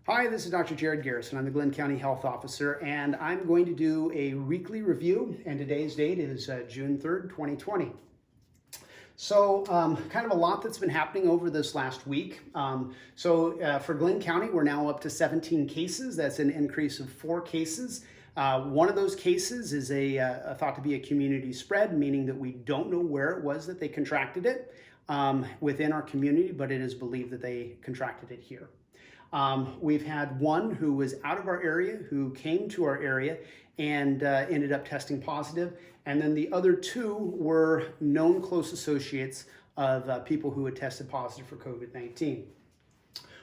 Hi, this is Dr. Jared Garrison. I'm the Glenn County Health Officer, and I'm going to do a weekly review, and today's date is June 3rd, 2020. So kind of a lot that's been happening over this last week. For Glenn County, we're now up to 17 cases. That's an increase of 4 cases. One of those cases is thought to be a community spread, meaning that we don't know where it was that they contracted it within our community, but it is believed that they contracted it here. We've had one who was out of our area who came to our area and ended up testing positive. And then the other 2 were known close associates of people who had tested positive for COVID-19.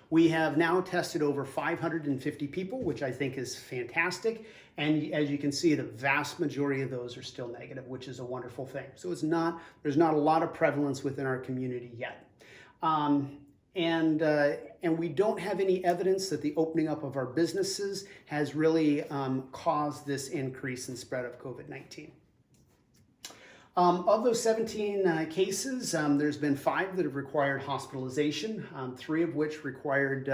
We have now tested over 550 people, which I think is fantastic. And as you can see, the vast majority of those are still negative, which is a wonderful thing. So there's not a lot of prevalence within our community yet. And we don't have any evidence that the opening up of our businesses has really caused this increase in spread of COVID-19. Of those 17 cases, there's been 5 that have required hospitalization, 3 of which required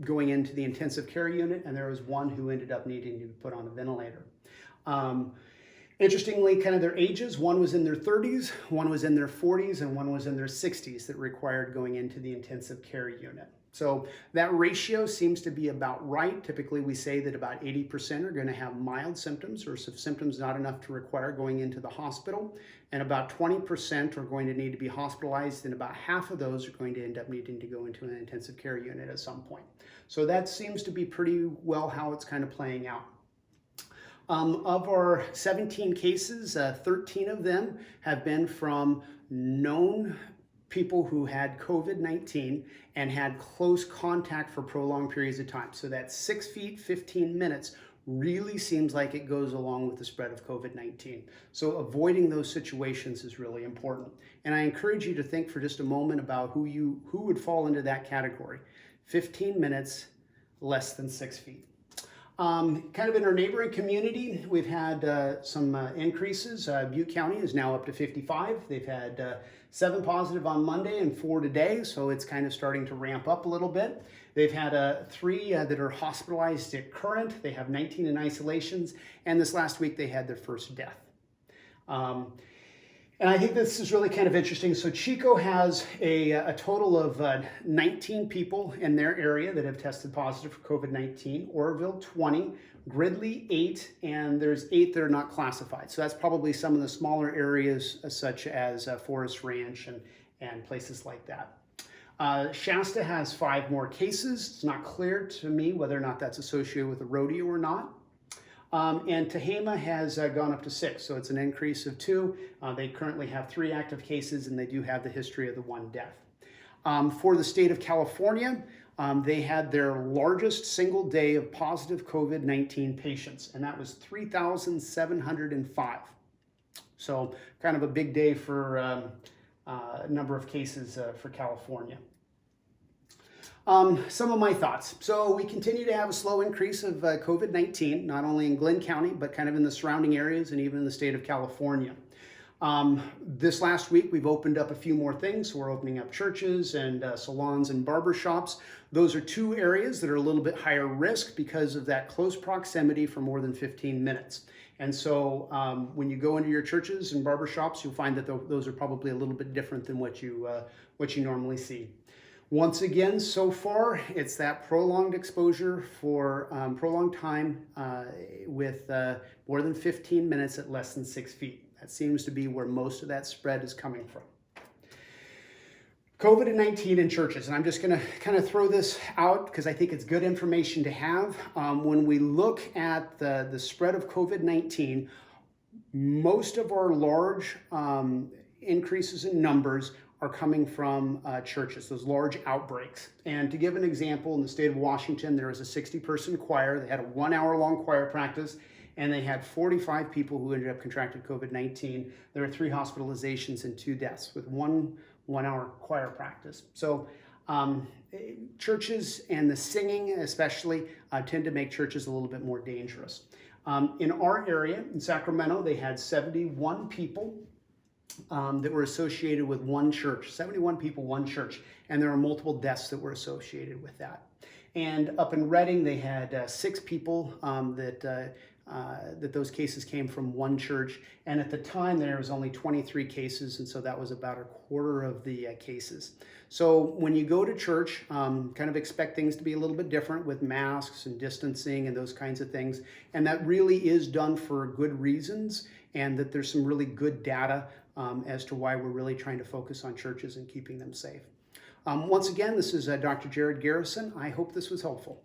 going into the intensive care unit, and there was 1 who ended up needing to be put on a ventilator. Interestingly, kind of their ages, 1 was in their 30s, 1 was in their 40s, and 1 was in their 60s that required going into the intensive care unit. So that ratio seems to be about right. Typically, we say that about 80% are going to have mild symptoms or symptoms not enough to require going into the hospital, and about 20% are going to need to be hospitalized, and about half of those are going to end up needing to go into an intensive care unit at some point. So that seems to be pretty well how it's kind of playing out. Of our 17 cases, 13 of them have been from known people who had COVID-19 and had close contact for prolonged periods of time. So that 6 feet, 15 minutes really seems like it goes along with the spread of COVID-19. So avoiding those situations is really important. And I encourage you to think for just a moment about who would fall into that category. 15 minutes, less than 6 feet. Kind of in our neighboring community, we've had some increases. Butte County is now up to 55. They've had 7 positive on Monday and 4 today, so it's kind of starting to ramp up a little bit. They've had 3 that are hospitalized at current. They have 19 in isolations, and this last week they had their first death. And I think this is really kind of interesting. So Chico has a total of 19 people in their area that have tested positive for COVID-19, Oroville 20, Gridley 8, and there's 8 that are not classified. So that's probably some of the smaller areas such as Forest Ranch and places like that. Shasta has 5 more cases. It's not clear to me whether or not that's associated with a rodeo or not. And Tehama has gone up to 6, so it's an increase of 2. They currently have 3 active cases, and they do have the history of the 1 death. For the state of California, they had their largest single day of positive COVID-19 patients, and that was 3,705. So kind of a big day for number of cases for California. Some of my thoughts. So we continue to have a slow increase of COVID-19, not only in Glenn County, but kind of in the surrounding areas and even in the state of California. This last week, we've opened up a few more things. So we're opening up churches and salons and barbershops. Those are 2 areas that are a little bit higher risk because of that close proximity for more than 15 minutes. And so when you go into your churches and barbershops, you'll find that those are probably a little bit different than what you normally see. Once again, so far, it's that prolonged exposure for prolonged time with more than 15 minutes at less than 6 feet. That seems to be where most of that spread is coming from. COVID-19 in churches, and I'm just going to kind of throw this out because I think it's good information to have. When we look at the spread of COVID-19, most of our large increases in numbers are coming from churches, those large outbreaks. And to give an example, in the state of Washington, there was a 60-person choir. They had a 1-hour-long choir practice, and they had 45 people who ended up contracting COVID-19. There were 3 hospitalizations and 2 deaths with one-hour choir practice. So churches and the singing especially tend to make churches a little bit more dangerous. In our area, in Sacramento, they had 71 people that were associated with one church, 71 people, one church, and there are multiple deaths that were associated with that. And up in Reading, they had 6 people that those cases came from one church. And at the time, there was only 23 cases, and so that was about a quarter of the cases. So when you go to church, kind of expect things to be a little bit different with masks and distancing and those kinds of things. And that really is done for good reasons, and that there's some really good data as to why we're really trying to focus on churches and keeping them safe. Once again, this is Dr. Jared Garrison. I hope this was helpful.